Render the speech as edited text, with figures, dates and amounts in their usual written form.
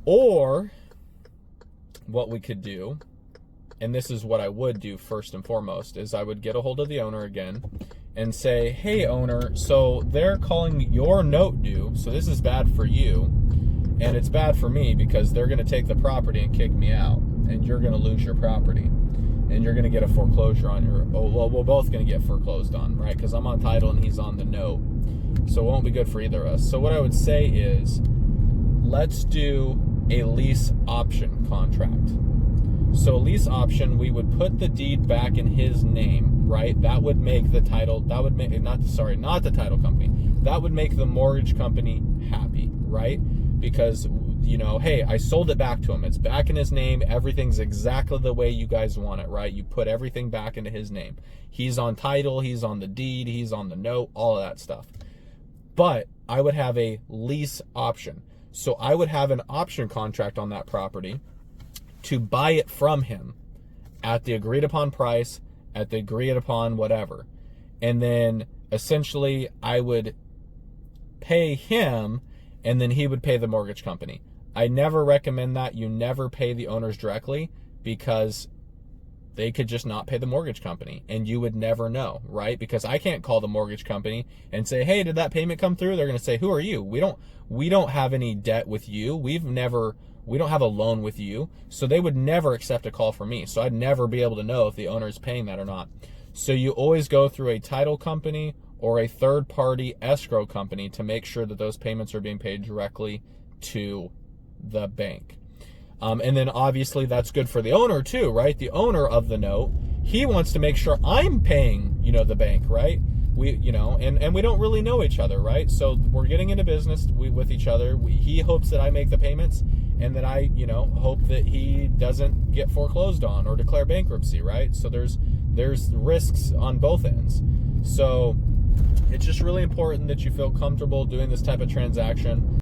Or what we could do, and this is what I would do first and foremost, is I would get a hold of the owner again and say, hey owner, so they're calling your note due, so this is bad for you, and it's bad for me because they're going to take the property and kick me out, and you're going to lose your property, and you're going to get a foreclosure on your, oh, well, we're both going to get foreclosed on, right? Because I'm on title and he's on the note, so it won't be good for either of us. So what I would say is, let's do a lease option contract. So a lease option, we would put the deed back in his name, right? That would make the title, that would make, not the title company. That would make the mortgage company happy, right? Because, you know, hey, I sold it back to him. It's back in his name. Everything's exactly the way you guys want it, right? You put everything back into his name. He's on title, he's on the deed, he's on the note, all of that stuff. But I would have a lease option. So I would have an option contract on that property to buy it from him at the agreed upon price, at the agreed upon whatever. And then essentially I would pay him and then he would pay the mortgage company. I never recommend that. You never pay the owners directly because they could just not pay the mortgage company and you would never know, right? Because I can't call the mortgage company and say, hey, did that payment come through? They're going to say, who are you? We don't have any debt with you. We don't have a loan with you. So they would never accept a call from me. So I'd never be able to know if the owner is paying that or not. So you always go through a title company or a third party escrow company to make sure that those payments are being paid directly to the bank. And then obviously that's good for the owner too, right? The owner of the note, he wants to make sure I'm paying, you know, the bank, right? We, you know, and we don't really know each other, right? So we're getting into business with each other. He hopes that I make the payments and that I, you know, hope that he doesn't get foreclosed on or declare bankruptcy, right? So there's risks on both ends. So it's just really important that you feel comfortable doing this type of transaction.